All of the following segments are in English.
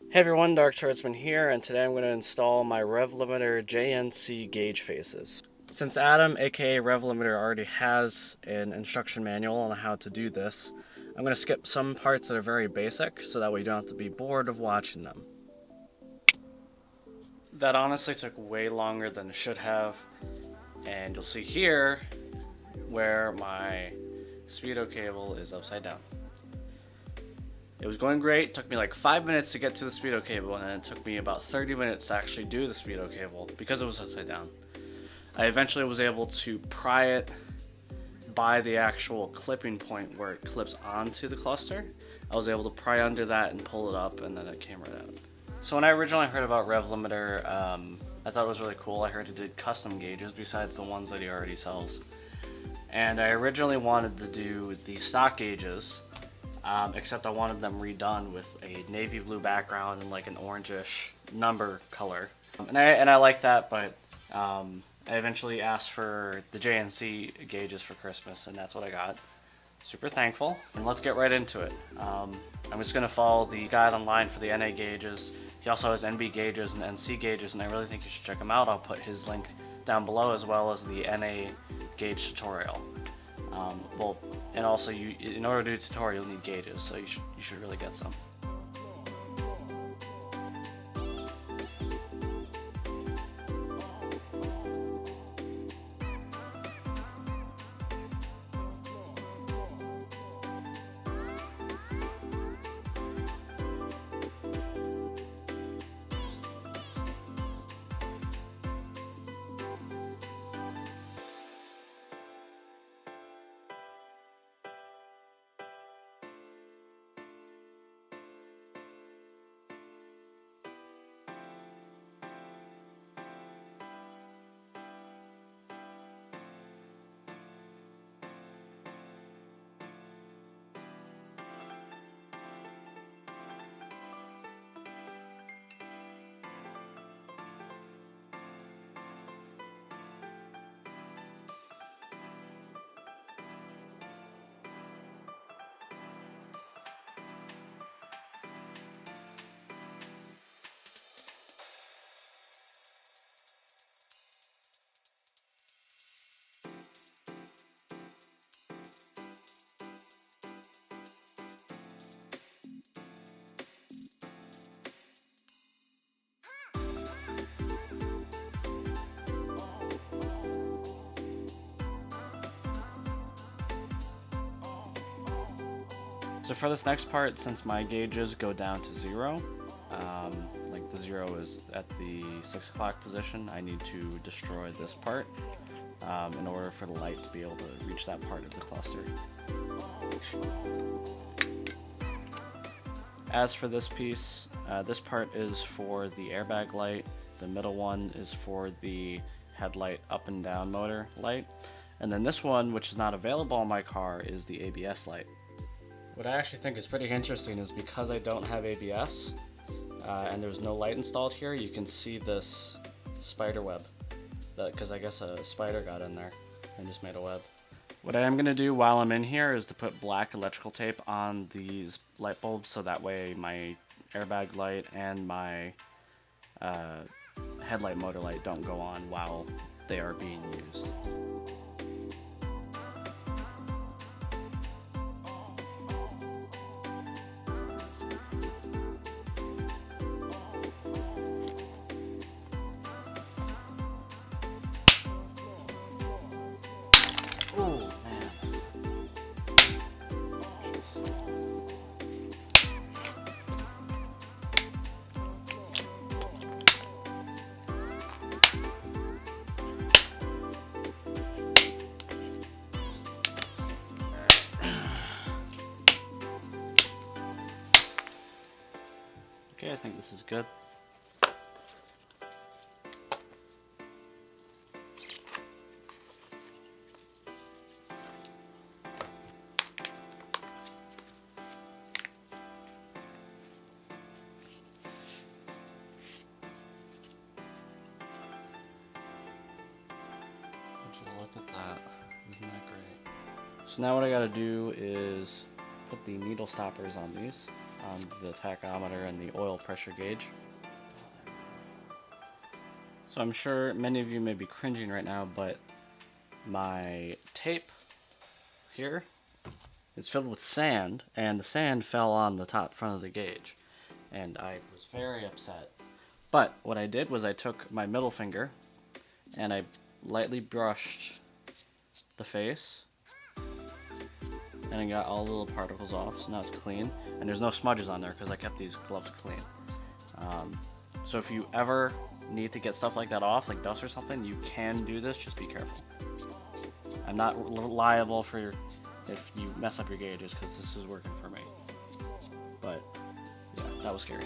Hey everyone, Dark Swordsman here, and today I'm going to install my Revlimter JNC gauge faces. Since Adam, aka Revlimter, already has an instruction manual on how to do this, I'm going to skip some parts that are very basic, so that way you don't have to be bored of watching them. That honestly took way longer than it should have, and you'll see here where my speedo cable is upside down. It was going great. It took me like 5 minutes to get to the speedo cable, and then it took me about 30 minutes to actually do the speedo cable because it was upside down. I eventually was able to pry it by the actual clipping point where it clips onto the cluster. I was able to pry under that and pull it up, and then it came right out. So when I originally heard about Revlimter, I thought it was really cool. I heard he did custom gauges besides the ones that he already sells. And I originally wanted to do the stock gauges, except I wanted them redone with a navy blue background and like an orangish number color. And I like that, but I eventually asked for the JNC gauges for Christmas, and that's what I got. Super thankful, and let's get right into it. I'm just gonna follow the guide online for the NA gauges. He also has NB gauges and NC gauges, and I really think you should check him out. I'll put his link down below, as well as the NA gauge tutorial. And also, in order to do a tutorial, you'll need gauges, so you should really get some. So for this next part, since my gauges go down to 0, like the 0 is at the 6 o'clock position, I need to destroy this part in order for the light to be able to reach that part of the cluster. As for this piece, this part is for the airbag light, the middle one is for the headlight up and down motor light, and then this one, which is not available on my car, is the ABS light. What I actually think is pretty interesting is because I don't have ABS and there's no light installed here, you can see this spider web, because I guess a spider got in there and just made a web. What I am going to do while I'm in here is to put black electrical tape on these light bulbs, so that way my airbag light and my headlight motor light don't go on while they are being used. Oh man. Okay, I think this is good. Look at that. Isn't that great? So now what I gotta do is put the needle stoppers on these. on the tachometer and the oil pressure gauge. So I'm sure many of you may be cringing right now, but my tape here is filled with sand, and the sand fell on the top front of the gauge, and I was very upset. But what I did was I took my middle finger and I lightly brushed the face, and I got all the little particles off, so now it's clean, and there's no smudges on there because I kept these gloves clean. So if you ever need to get stuff like that off, like dust or something, you can do this, just be careful. I'm not liable for if you mess up your gauges because this is working for me. But yeah, that was scary.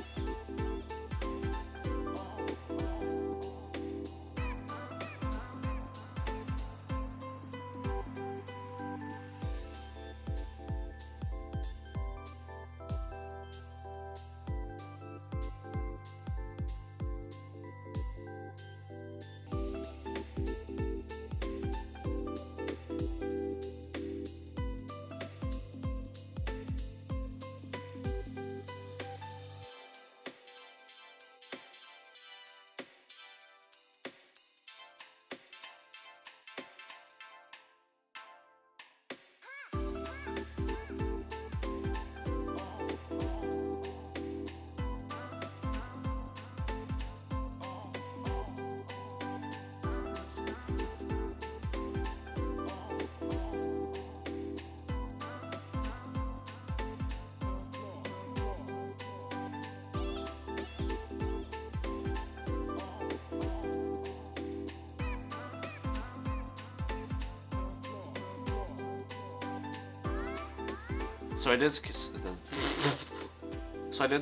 So I did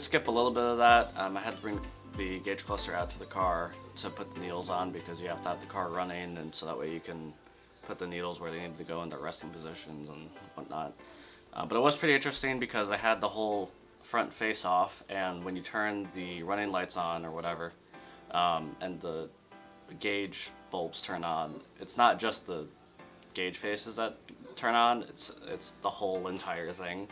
skip a little bit of that. I had to bring the gauge cluster out to the car to put the needles on because you have to have the car running, and so that way you can put the needles where they need to go in their resting positions and whatnot. But it was pretty interesting because I had the whole front face off, and when you turn the running lights on or whatever, and the gauge bulbs turn on, it's not just the gauge faces that turn on, it's the whole entire thing,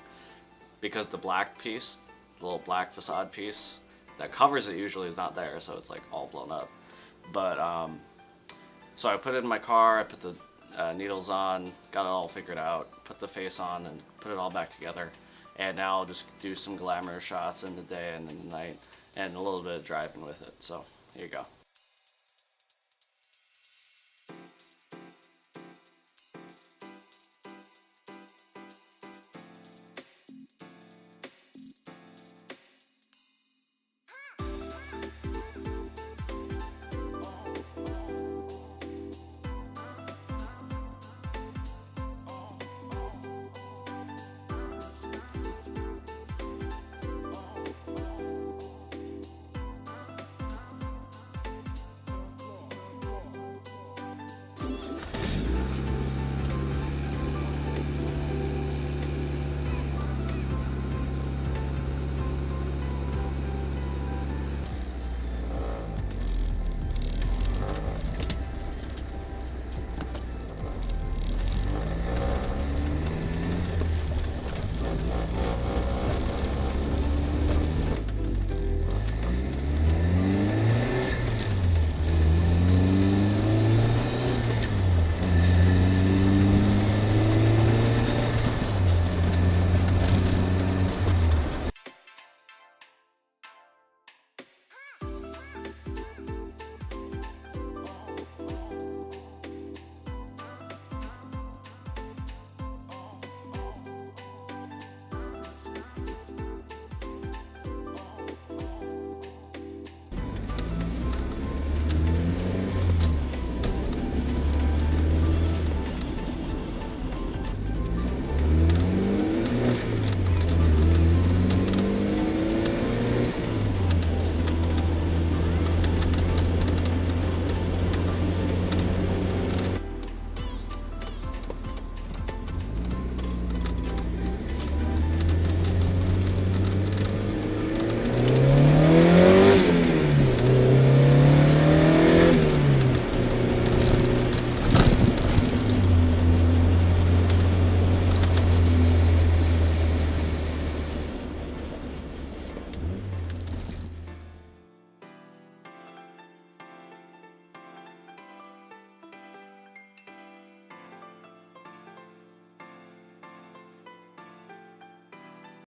because the black piece, the little black facade piece that covers it usually is not there, so it's like all blown up. But so I put it in my car, I put the needles on, got it all figured out, put the face on and put it all back together, and now I'll just do some glamour shots in the day and in the night and a little bit of driving with it. So here you go.